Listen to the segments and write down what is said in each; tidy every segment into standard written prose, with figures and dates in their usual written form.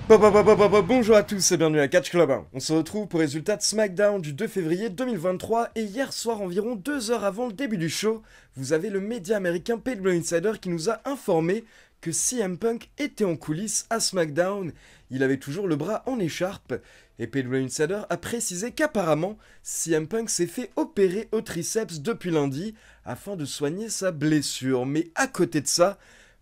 Bonjour à tous et bienvenue à Catch Club 1. On se retrouve pour résultat de SmackDown du 2 février 2023 et hier soir, environ 2 heures avant le début du show, vous avez le média américain PW Insider qui nous a informé que CM Punk était en coulisses à SmackDown. Il avait toujours le bras en écharpe et PW Insider a précisé qu'apparemment CM Punk s'est fait opérer au triceps depuis lundi afin de soigner sa blessure. Mais à côté de ça,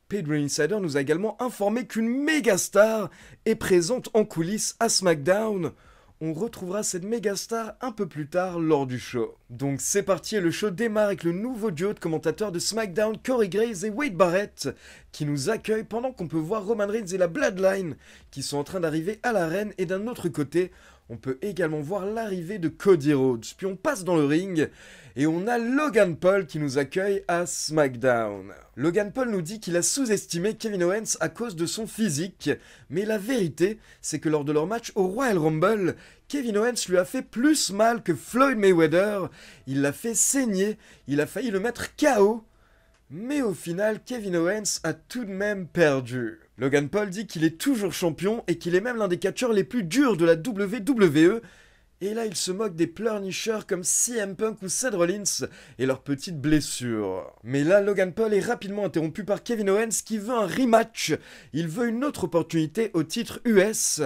PW Insider nous a également informé qu'une méga star est présente en coulisses à SmackDown. On retrouvera cette méga star un peu plus tard lors du show. Donc c'est parti et le show démarre avec le nouveau duo de commentateurs de SmackDown, Corey Graves et Wade Barrett, qui nous accueillent pendant qu'on peut voir Roman Reigns et la Bloodline qui sont en train d'arriver à l'arène, et d'un autre côté, on peut également voir l'arrivée de Cody Rhodes. Puis on passe dans le ring et on a Logan Paul qui nous accueille à SmackDown. Logan Paul nous dit qu'il a sous-estimé Kevin Owens à cause de son physique, mais la vérité, c'est que lors de leur match au Royal Rumble, Kevin Owens lui a fait plus mal que Floyd Mayweather. Il l'a fait saigner, il a failli le mettre KO. Mais au final, Kevin Owens a tout de même perdu. Logan Paul dit qu'il est toujours champion et qu'il est même l'un des catcheurs les plus durs de la WWE. Et là, il se moque des pleurnicheurs comme CM Punk ou Seth Rollins et leurs petites blessures. Mais là, Logan Paul est rapidement interrompu par Kevin Owens qui veut un rematch. Il veut une autre opportunité au titre US.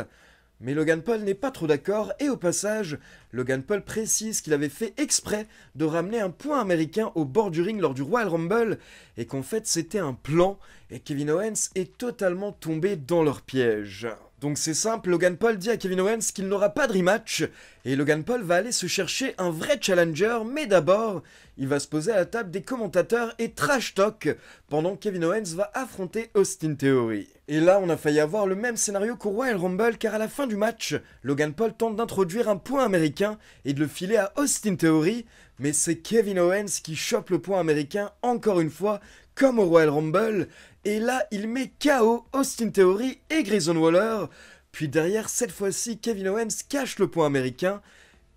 Mais Logan Paul n'est pas trop d'accord et au passage, Logan Paul précise qu'il avait fait exprès de ramener un point américain au bord du ring lors du Royal Rumble et qu'en fait c'était un plan et Kevin Owens est totalement tombé dans leur piège. Donc c'est simple, Logan Paul dit à Kevin Owens qu'il n'aura pas de rematch et Logan Paul va aller se chercher un vrai challenger, mais d'abord, il va se poser à la table des commentateurs et trash talk pendant que Kevin Owens va affronter Austin Theory. Et là, on a failli avoir le même scénario qu'au Royal Rumble car à la fin du match, Logan Paul tente d'introduire un point américain et de le filer à Austin Theory, mais c'est Kevin Owens qui chope le point américain encore une fois, comme au Royal Rumble, et là il met KO Austin Theory et Grayson Waller, puis derrière cette fois-ci Kevin Owens cache le point américain,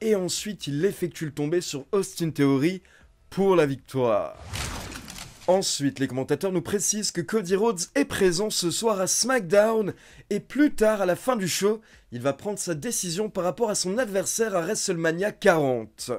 et ensuite il effectue le tombé sur Austin Theory pour la victoire. Ensuite, les commentateurs nous précisent que Cody Rhodes est présent ce soir à SmackDown, et plus tard, à la fin du show, il va prendre sa décision par rapport à son adversaire à WrestleMania 40.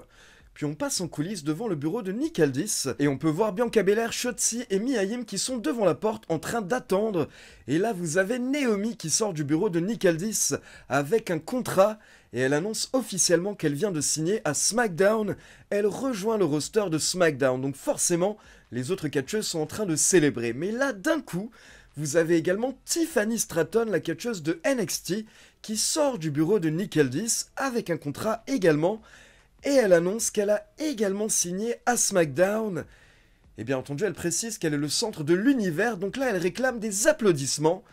Puis on passe en coulisses devant le bureau de Nick Aldis, et on peut voir Bianca Belair, Shotzi et Mia Yim qui sont devant la porte en train d'attendre. Et là, vous avez Naomi qui sort du bureau de Nick Aldis avec un contrat, et elle annonce officiellement qu'elle vient de signer à SmackDown. Elle rejoint le roster de SmackDown, donc forcément, les autres catcheuses sont en train de célébrer. Mais là, d'un coup, vous avez également Tiffany Stratton, la catcheuse de NXT, qui sort du bureau de Nick Aldis avec un contrat également, et elle annonce qu'elle a également signé à SmackDown. Et bien entendu, elle précise qu'elle est le centre de l'univers, donc là, elle réclame des applaudissements.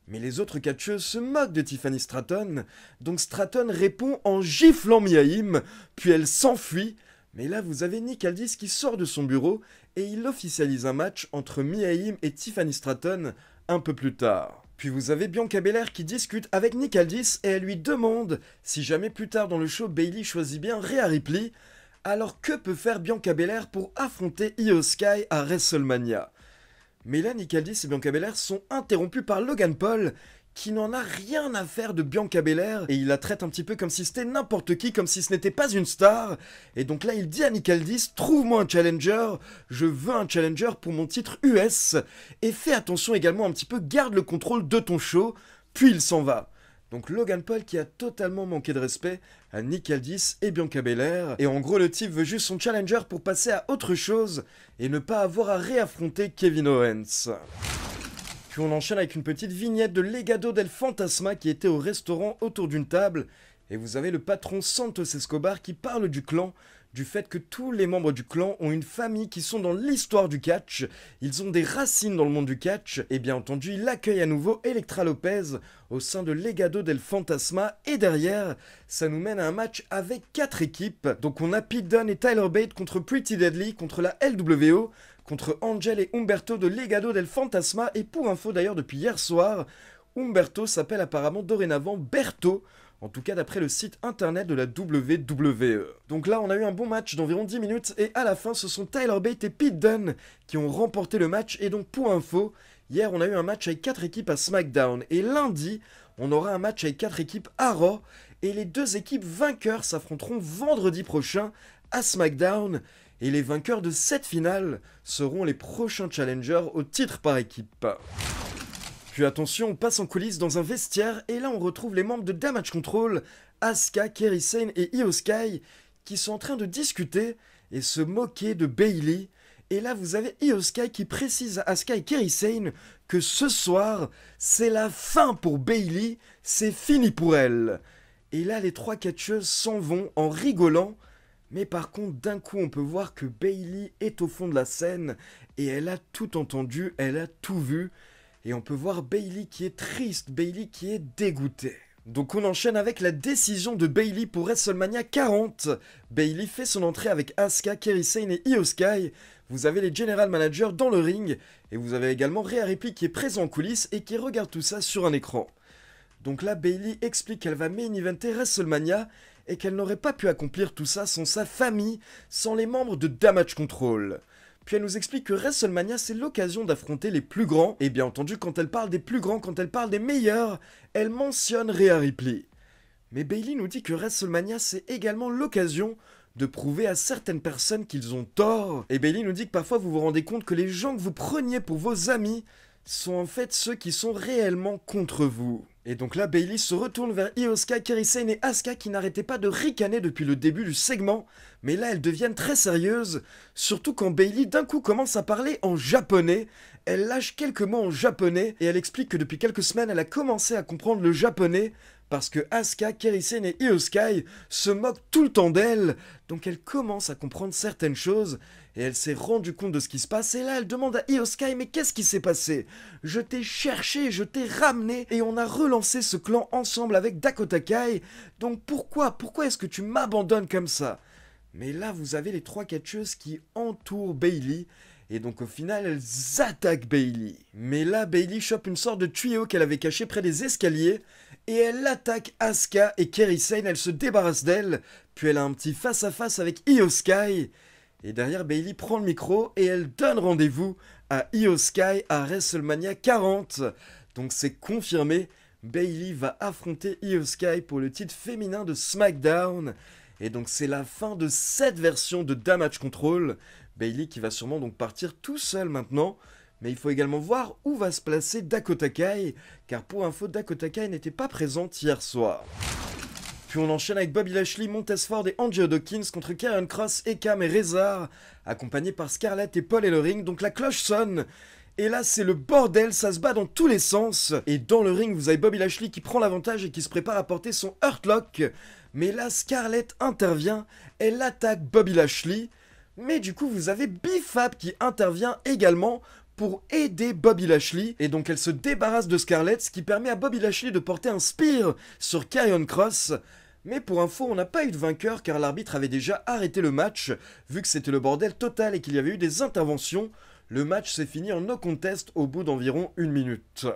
Mais les autres catcheuses se moquent de Tiffany Stratton, donc Stratton répond en giflant Mia Yim, puis elle s'enfuit. Mais là, vous avez Nick Aldis qui sort de son bureau et il officialise un match entre Mia Yim et Tiffany Stratton un peu plus tard. Puis vous avez Bianca Belair qui discute avec Nick Aldis et elle lui demande si jamais plus tard dans le show Bayley choisit bien Rhea Ripley. Alors que peut faire Bianca Belair pour affronter Io Sky à WrestleMania? Mais là, Nick Aldis et Bianca Belair sont interrompus par Logan Paul, qui n'en a rien à faire de Bianca Belair, et il la traite un petit peu comme si c'était n'importe qui, comme si ce n'était pas une star. Et donc là, il dit à Nick Aldis, trouve-moi un challenger, je veux un challenger pour mon titre US, et fais attention également un petit peu, garde le contrôle de ton show, puis il s'en va. Donc Logan Paul qui a totalement manqué de respect à Nick Aldis et Bianca Belair. Et en gros, le type veut juste son challenger pour passer à autre chose et ne pas avoir à réaffronter Kevin Owens. Puis on enchaîne avec une petite vignette de Legado del Fantasma qui était au restaurant autour d'une table. Et vous avez le patron Santos Escobar qui parle du clan, du fait que tous les membres du clan ont une famille qui sont dans l'histoire du catch, ils ont des racines dans le monde du catch, et bien entendu il accueille à nouveau Elektra Lopez au sein de Legado del Fantasma, et derrière, ça nous mène à un match avec 4 équipes, donc on a Pete Dunne et Tyler Bate contre Pretty Deadly, contre la LWO, contre Angel et Humberto de Legado del Fantasma, et pour info d'ailleurs depuis hier soir, Humberto s'appelle apparemment dorénavant Berto, en tout cas d'après le site internet de la WWE. Donc là on a eu un bon match d'environ 10 minutes et à la fin ce sont Tyler Bate et Pete Dunne qui ont remporté le match, et donc pour info, Hier, on a eu un match avec 4 équipes à SmackDown. Et lundi, on aura un match avec 4 équipes à Raw. Et les 2 équipes vainqueurs s'affronteront vendredi prochain à SmackDown. Et les vainqueurs de cette finale seront les prochains challengers au titre par équipe. Puis attention, on passe en coulisses dans un vestiaire. Et là, on retrouve les membres de Damage Control, Asuka, Kairi Sane et Io Sky, qui sont en train de discuter et se moquer de Bayley. Et là, vous avez Io Sky qui précise à Asuka et Kairi Sane que ce soir, c'est la fin pour Bayley, c'est fini pour elle. Et là, les 3 catcheuses s'en vont en rigolant. Mais par contre, d'un coup, on peut voir que Bayley est au fond de la scène et elle a tout entendu, elle a tout vu. Et on peut voir Bayley qui est triste, Bayley qui est dégoûtée. Donc on enchaîne avec la décision de Bayley pour WrestleMania 40. Bayley fait son entrée avec Asuka, Kairi Sane et Io Sky. Vous avez les general managers dans le ring. Et vous avez également Rhea Ripley qui est présent en coulisses et qui regarde tout ça sur un écran. Donc là, Bayley explique qu'elle va main eventer WrestleMania et qu'elle n'aurait pas pu accomplir tout ça sans sa famille, sans les membres de Damage Control. Puis elle nous explique que WrestleMania, c'est l'occasion d'affronter les plus grands. Et bien entendu, quand elle parle des plus grands, quand elle parle des meilleurs, elle mentionne Rhea Ripley. Mais Bayley nous dit que WrestleMania, c'est également l'occasion de prouver à certaines personnes qu'ils ont tort. Et Bayley nous dit que parfois vous vous rendez compte que les gens que vous preniez pour vos amis sont en fait ceux qui sont réellement contre vous. Et donc là, Bayley se retourne vers Io Sky, Kairi Sane et Asuka qui n'arrêtaient pas de ricaner depuis le début du segment. Mais là, elles deviennent très sérieuses, surtout quand Bayley d'un coup commence à parler en japonais. Elle lâche quelques mots en japonais et elle explique que depuis quelques semaines, elle a commencé à comprendre le japonais parce que Asuka, Kairi Sane et Io Sky se moquent tout le temps d'elle. Donc elle commence à comprendre certaines choses et elle s'est rendue compte de ce qui se passe. Et là, elle demande à Io Sky, mais qu'est-ce qui s'est passé? Je t'ai cherché, je t'ai ramené et on a relancé ce clan ensemble avec Dakota Kai. Donc pourquoi est-ce que tu m'abandonnes comme ça? Mais là, vous avez les 3 catcheuses qui entourent Bayley. Et donc au final, elles attaquent Bayley. Mais là, Bayley chope une sorte de tuyau qu'elle avait caché près des escaliers. Et elle attaque Asuka et Kairi Sane, elle se débarrasse d'elle. Puis elle a un petit face-à-face avec Io Sky. Et derrière, Bayley prend le micro et elle donne rendez-vous à Io Sky à WrestleMania 40. Donc c'est confirmé, Bayley va affronter Io Sky pour le titre féminin de SmackDown. Et donc c'est la fin de cette version de Damage Control. Bayley qui va sûrement donc partir tout seul maintenant. Mais il faut également voir où va se placer Dakota Kai, car pour info, Dakota Kai n'était pas présente hier soir. Puis on enchaîne avec Bobby Lashley, Montez Ford et Angelo Dawkins contre Karrion Kross, Ekam et Rezar, accompagnés par Scarlett et Paul Ellering. Donc la cloche sonne. Et là, c'est le bordel, ça se bat dans tous les sens. Et dans le ring, vous avez Bobby Lashley qui prend l'avantage et qui se prépare à porter son Hurt Lock. Mais là, Scarlett intervient, elle attaque Bobby Lashley. Mais du coup, vous avez B-Fab qui intervient également pour aider Bobby Lashley. Et donc, elle se débarrasse de Scarlett, ce qui permet à Bobby Lashley de porter un spear sur Karrion Kross. Mais pour info, on n'a pas eu de vainqueur car l'arbitre avait déjà arrêté le match. Vu que c'était le bordel total et qu'il y avait eu des interventions, le match s'est fini en no contest au bout d'environ 1 minute.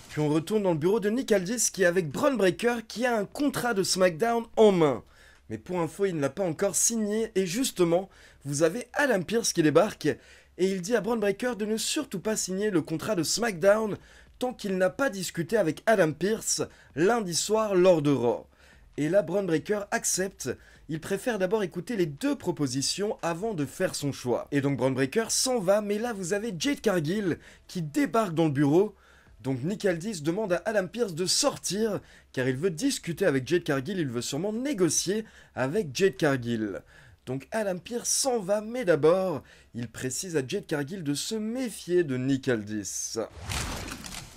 Puis on retourne dans le bureau de Nick Aldis qui est avec Bron Breakker qui a un contrat de SmackDown en main. Mais pour info, il ne l'a pas encore signé et justement, vous avez Adam Pearce qui débarque et il dit à Bron Breakker de ne surtout pas signer le contrat de SmackDown tant qu'il n'a pas discuté avec Adam Pearce lundi soir lors de Raw. Et là, Bron Breakker accepte. Il préfère d'abord écouter les 2 propositions avant de faire son choix. Et donc Bron Breakker s'en va, mais là vous avez Jade Cargill qui débarque dans le bureau. Donc Nick Aldis demande à Adam Pearce de sortir, car il veut discuter avec Jade Cargill, il veut sûrement négocier avec Jade Cargill. Donc Adam Pearce s'en va, mais d'abord, il précise à Jade Cargill de se méfier de Nick Aldis.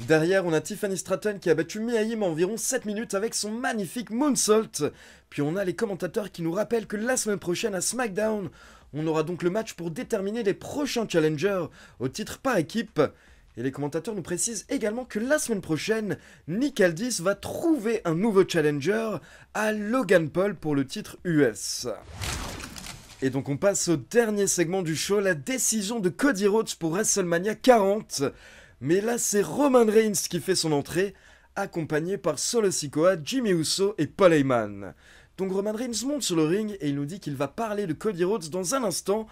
Derrière, on a Tiffany Stratton qui a battu Mia Yim en environ 7 minutes avec son magnifique moonsault. Puis on a les commentateurs qui nous rappellent que la semaine prochaine à SmackDown, on aura donc le match pour déterminer les prochains challengers au titre par équipe. Et les commentateurs nous précisent également que la semaine prochaine, Nick Aldis va trouver un nouveau challenger à Logan Paul pour le titre US. Et donc on passe au dernier segment du show, la décision de Cody Rhodes pour WrestleMania 40. Mais là, c'est Roman Reigns qui fait son entrée, accompagné par Solo Sikoa, Jimmy Uso et Paul Heyman. Donc Roman Reigns monte sur le ring et il nous dit qu'il va parler de Cody Rhodes dans un instant,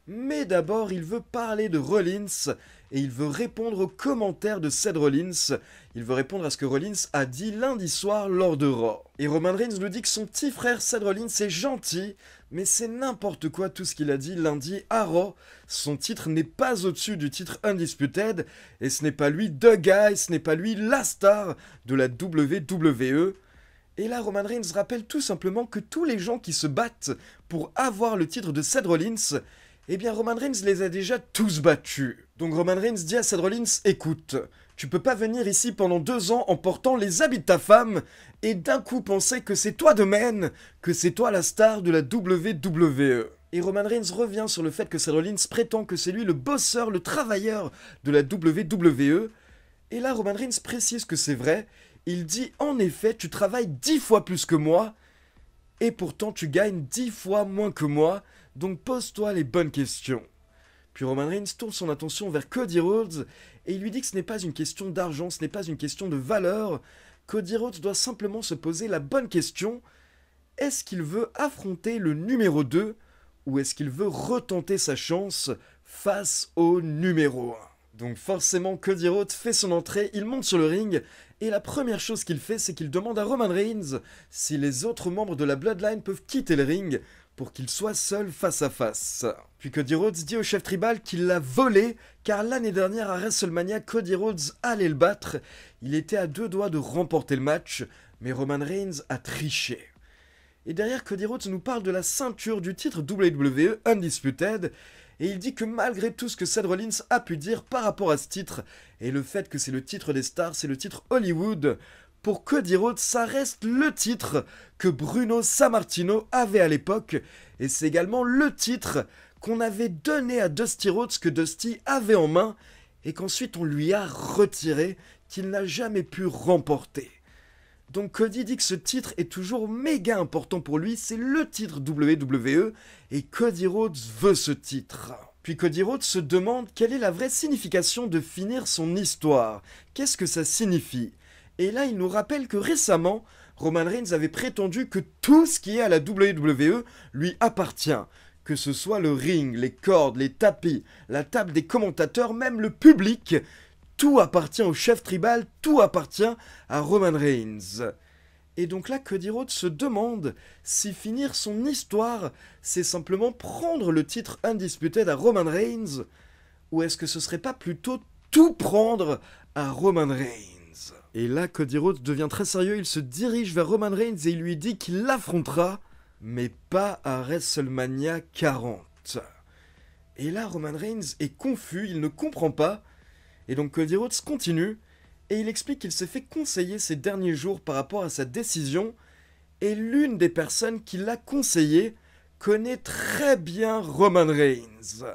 mais d'abord il veut parler de Rollins et il veut répondre aux commentaires de Seth Rollins. Il veut répondre à ce que Rollins a dit lundi soir lors de Raw. Et Roman Reigns nous dit que son petit frère Seth Rollins est gentil, mais c'est n'importe quoi tout ce qu'il a dit lundi à Raw. Son titre n'est pas au-dessus du titre Undisputed, et ce n'est pas lui the guy, ce n'est pas lui la star de la WWE. Et là, Roman Reigns rappelle tout simplement que tous les gens qui se battent pour avoir le titre de Seth Rollins, eh bien Roman Reigns les a déjà tous battus. Donc Roman Reigns dit à Seth Rollins, écoute, tu peux pas venir ici pendant 2 ans en portant les habits de ta femme et d'un coup penser que c'est toi de main, que c'est toi la star de la WWE. Et Roman Reigns revient sur le fait que Seth Rollins prétend que c'est lui le bosseur, le travailleur de la WWE. Et là, Roman Reigns précise que c'est vrai. Il dit, en effet, tu travailles 10 fois plus que moi, et pourtant tu gagnes 10 fois moins que moi, donc pose-toi les bonnes questions. Puis Roman Reigns tourne son attention vers Cody Rhodes, et il lui dit que ce n'est pas une question d'argent, ce n'est pas une question de valeur. Cody Rhodes doit simplement se poser la bonne question. Est-ce qu'il veut affronter le numéro 2, ou est-ce qu'il veut retenter sa chance face au numéro 1 ? Donc forcément, Cody Rhodes fait son entrée, il monte sur le ring, et la première chose qu'il fait, c'est qu'il demande à Roman Reigns si les autres membres de la Bloodline peuvent quitter le ring pour qu'il soit seul face à face. Puis Cody Rhodes dit au chef tribal qu'il l'a volé, car l'année dernière à WrestleMania, Cody Rhodes allait le battre. Il était à 2 doigts de remporter le match, mais Roman Reigns a triché. Et derrière, Cody Rhodes nous parle de la ceinture du titre WWE Undisputed, et il dit que malgré tout ce que Seth Rollins a pu dire par rapport à ce titre, et le fait que c'est le titre des stars, c'est le titre Hollywood, pour Cody Rhodes, ça reste le titre que Bruno Sammartino avait à l'époque, et c'est également le titre qu'on avait donné à Dusty Rhodes, que Dusty avait en main, et qu'ensuite on lui a retiré, qu'il n'a jamais pu remporter. Donc Cody dit que ce titre est toujours méga important pour lui, c'est le titre WWE, et Cody Rhodes veut ce titre. Puis Cody Rhodes se demande quelle est la vraie signification de finir son histoire. Qu'est-ce que ça signifie ? Et là, il nous rappelle que récemment, Roman Reigns avait prétendu que tout ce qui est à la WWE lui appartient. Que ce soit le ring, les cordes, les tapis, la table des commentateurs, même le public. Tout appartient au chef tribal, tout appartient à Roman Reigns. Et donc là, Cody Rhodes se demande si finir son histoire, c'est simplement prendre le titre Undisputed à Roman Reigns, ou est-ce que ce serait pas plutôt tout prendre à Roman Reigns ? Et là, Cody Rhodes devient très sérieux, il se dirige vers Roman Reigns et il lui dit qu'il l'affrontera, mais pas à WrestleMania 40. Et là, Roman Reigns est confus, il ne comprend pas. Et donc Cody Rhodes continue, et il explique qu'il s'est fait conseiller ces derniers jours par rapport à sa décision, et l'une des personnes qui l'a conseillé connaît très bien Roman Reigns.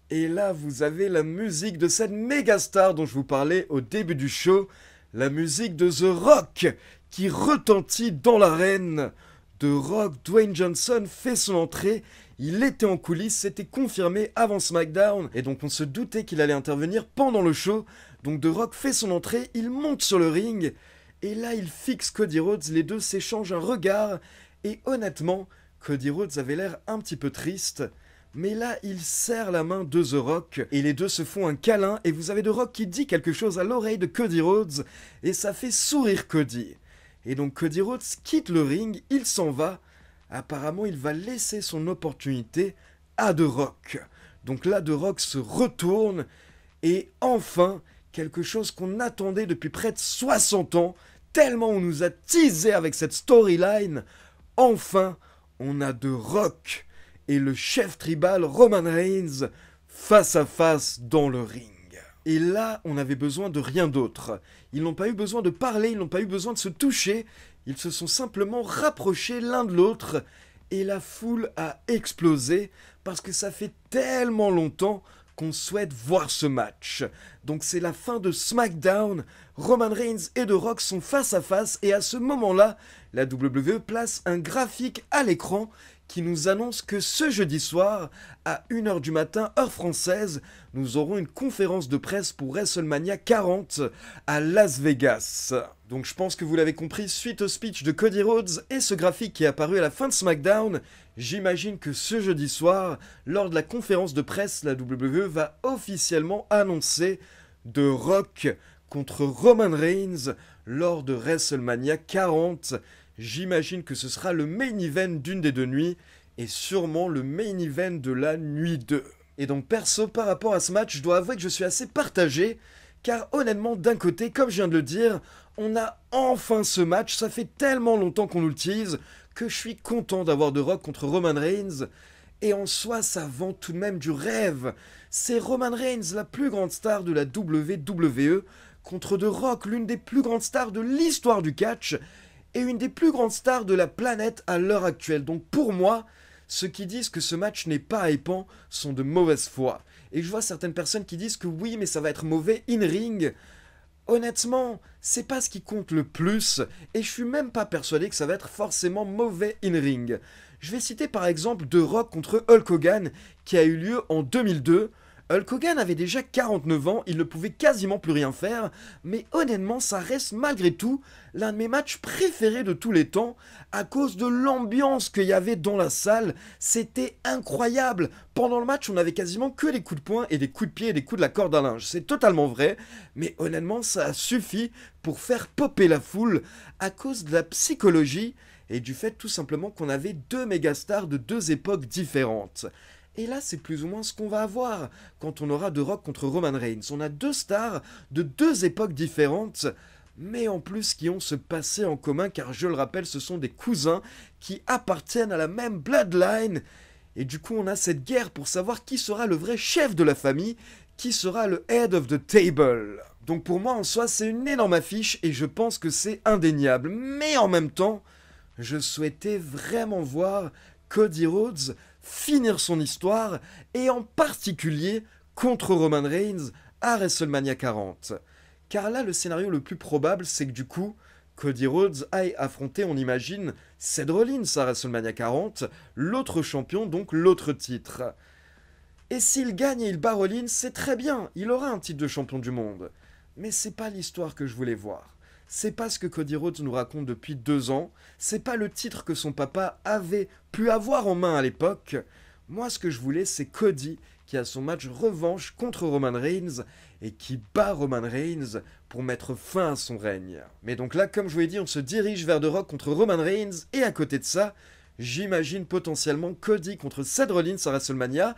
Et là, vous avez la musique de cette méga star dont je vous parlais au début du show, la musique de The Rock, qui retentit dans l'arène. The Rock, Dwayne Johnson fait son entrée. Il était en coulisses, c'était confirmé avant SmackDown, et donc on se doutait qu'il allait intervenir pendant le show. Donc The Rock fait son entrée, il monte sur le ring, et là il fixe Cody Rhodes, les deux s'échangent un regard, et honnêtement, Cody Rhodes avait l'air un petit peu triste, mais là il serre la main de The Rock, et les deux se font un câlin, et vous avez The Rock qui dit quelque chose à l'oreille de Cody Rhodes, et ça fait sourire Cody. Et donc Cody Rhodes quitte le ring, il s'en va. Apparemment, il va laisser son opportunité à The Rock. Donc là, The Rock se retourne et enfin, quelque chose qu'on attendait depuis près de 60 ans, tellement on nous a teasé avec cette storyline, enfin, on a The Rock et le chef tribal Roman Reigns face à face dans le ring. Et là, on avait besoin de rien d'autre. Ils n'ont pas eu besoin de parler, ils n'ont pas eu besoin de se toucher. Ils se sont simplement rapprochés l'un de l'autre. Et la foule a explosé parce que ça fait tellement longtemps qu'on souhaite voir ce match. Donc c'est la fin de SmackDown. Roman Reigns et The Rock sont face à face. Et à ce moment-là, la WWE place un graphique à l'écran qui nous annonce que ce jeudi soir, à 1h du matin, heure française, nous aurons une conférence de presse pour WrestleMania 40 à Las Vegas. Donc je pense que vous l'avez compris, suite au speech de Cody Rhodes et ce graphique qui est apparu à la fin de SmackDown, j'imagine que ce jeudi soir, lors de la conférence de presse, la WWE va officiellement annoncer The Rock contre Roman Reigns lors de WrestleMania 40. J'imagine que ce sera le main event d'une des deux nuits, et sûrement le main event de la nuit 2. Et donc perso, par rapport à ce match, je dois avouer que je suis assez partagé, car honnêtement, d'un côté, comme je viens de le dire, on a enfin ce match, ça fait tellement longtemps qu'on nous le tease, que je suis content d'avoir The Rock contre Roman Reigns, et en soi, ça vend tout de même du rêve. C'est Roman Reigns, la plus grande star de la WWE, contre The Rock, l'une des plus grandes stars de l'histoire du catch, et une des plus grandes stars de la planète à l'heure actuelle. Donc pour moi, ceux qui disent que ce match n'est pas hypant sont de mauvaise foi. Et je vois certaines personnes qui disent que oui, mais ça va être mauvais in-ring. Honnêtement, c'est pas ce qui compte le plus, et je suis même pas persuadé que ça va être forcément mauvais in-ring. Je vais citer par exemple The Rock contre Hulk Hogan, qui a eu lieu en 2002. Hulk Hogan avait déjà 49 ans, il ne pouvait quasiment plus rien faire, mais honnêtement ça reste malgré tout l'un de mes matchs préférés de tous les temps, à cause de l'ambiance qu'il y avait dans la salle, c'était incroyable. Pendant le match on avait quasiment que des coups de poing et des coups de pied et des coups de la corde à linge, c'est totalement vrai, mais honnêtement ça a suffi pour faire popper la foule, à cause de la psychologie, et du fait tout simplement qu'on avait deux mégastars de deux époques différentes. Et là, c'est plus ou moins ce qu'on va avoir quand on aura The Rock contre Roman Reigns. On a deux stars de deux époques différentes, mais en plus qui ont ce passé en commun, car je le rappelle, ce sont des cousins qui appartiennent à la même bloodline. Et du coup, on a cette guerre pour savoir qui sera le vrai chef de la famille, qui sera le head of the table. Donc pour moi, en soi, c'est une énorme affiche et je pense que c'est indéniable. Mais en même temps, je souhaitais vraiment voir Cody Rhodes finir son histoire, et en particulier contre Roman Reigns à WrestleMania 40. Car là, le scénario le plus probable, c'est que du coup, Cody Rhodes aille affronter, on imagine, Seth Rollins à WrestleMania 40, l'autre champion, donc l'autre titre. Et s'il gagne et il bat Rollins, c'est très bien, il aura un titre de champion du monde. Mais c'est pas l'histoire que je voulais voir. C'est pas ce que Cody Rhodes nous raconte depuis 2 ans, c'est pas le titre que son papa avait pu avoir en main à l'époque. Moi, ce que je voulais, c'est Cody qui a son match revanche contre Roman Reigns et qui bat Roman Reigns pour mettre fin à son règne. Mais donc là, comme je vous l'ai dit, on se dirige vers The Rock contre Roman Reigns, et à côté de ça, j'imagine potentiellement Cody contre Seth Rollins à WrestleMania,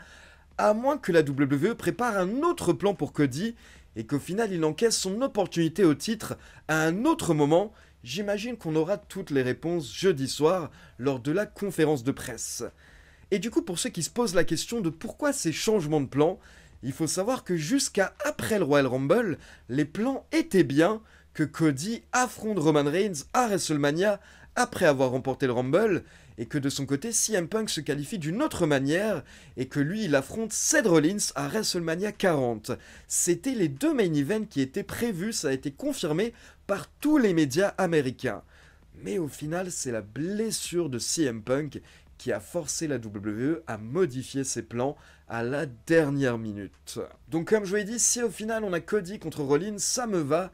à moins que la WWE prépare un autre plan pour Cody, et qu'au final il encaisse son opportunité au titre à un autre moment. J'imagine qu'on aura toutes les réponses jeudi soir lors de la conférence de presse. Et du coup, pour ceux qui se posent la question de pourquoi ces changements de plan, il faut savoir que jusqu'à après le Royal Rumble, les plans étaient bien que Cody affronte Roman Reigns à WrestleMania après avoir remporté le Rumble, et que de son côté, CM Punk se qualifie d'une autre manière, et que lui, il affronte Seth Rollins à WrestleMania 40. C'était les deux main events qui étaient prévus, ça a été confirmé par tous les médias américains. Mais au final, c'est la blessure de CM Punk qui a forcé la WWE à modifier ses plans à la dernière minute. Donc comme je vous l'ai dit, si au final on a Cody contre Rollins, ça me va,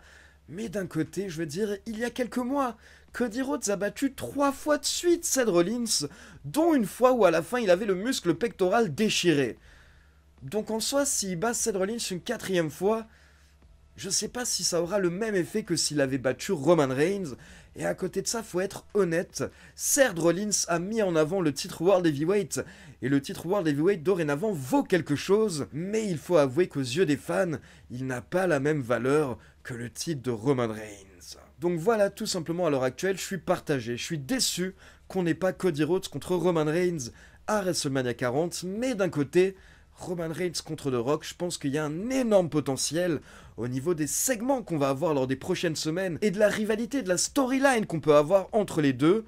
mais d'un côté, je veux dire, il y a quelques mois, Cody Rhodes a battu 3 fois de suite Seth Rollins, dont une fois où à la fin il avait le muscle pectoral déchiré. Donc en soi, s'il bat Seth Rollins une 4e fois, je sais pas si ça aura le même effet que s'il avait battu Roman Reigns. Et à côté de ça, faut être honnête, Seth Rollins a mis en avant le titre World Heavyweight, et le titre World Heavyweight dorénavant vaut quelque chose, mais il faut avouer qu'aux yeux des fans, il n'a pas la même valeur que le titre de Roman Reigns. Donc voilà, tout simplement à l'heure actuelle, je suis partagé, je suis déçu qu'on n'ait pas Cody Rhodes contre Roman Reigns à WrestleMania 40, mais d'un côté, Roman Reigns contre The Rock, je pense qu'il y a un énorme potentiel au niveau des segments qu'on va avoir lors des prochaines semaines et de la rivalité, de la storyline qu'on peut avoir entre les deux.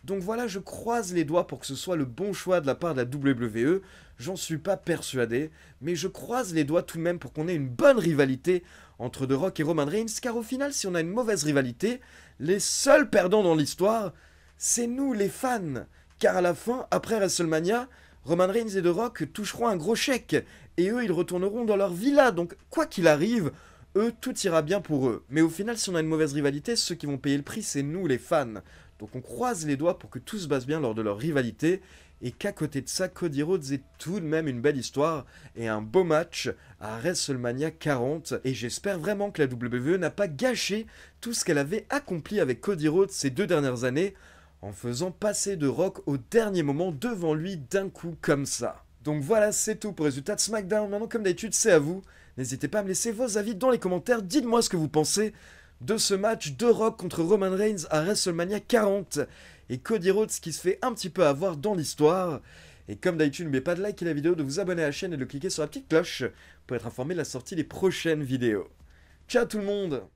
Donc voilà, je croise les doigts pour que ce soit le bon choix de la part de la WWE. J'en suis pas persuadé, mais je croise les doigts tout de même pour qu'on ait une bonne rivalité entre The Rock et Roman Reigns, car au final, si on a une mauvaise rivalité, les seuls perdants dans l'histoire, c'est nous les fans, Car à la fin, après WrestleMania, Roman Reigns et The Rock toucheront un gros chèque, et eux ils retourneront dans leur villa, donc quoi qu'il arrive, eux tout ira bien pour eux. Mais au final, si on a une mauvaise rivalité, ceux qui vont payer le prix c'est nous les fans. Donc on croise les doigts pour que tout se passe bien lors de leur rivalité, et qu'à côté de ça, Cody Rhodes ait tout de même une belle histoire et un beau match à WrestleMania 40. Et j'espère vraiment que la WWE n'a pas gâché tout ce qu'elle avait accompli avec Cody Rhodes ces 2 dernières années, en faisant passer The Rock au dernier moment devant lui d'un coup comme ça. Donc voilà, c'est tout pour le résultat de SmackDown. Maintenant, comme d'habitude, c'est à vous. N'hésitez pas à me laisser vos avis dans les commentaires. Dites-moi ce que vous pensez de ce match de Rock contre Roman Reigns à WrestleMania 40. Et Cody Rhodes qui se fait un petit peu avoir dans l'histoire. Et comme d'habitude, n'oubliez pas de liker la vidéo, de vous abonner à la chaîne et de cliquer sur la petite cloche pour être informé de la sortie des prochaines vidéos. Ciao tout le monde!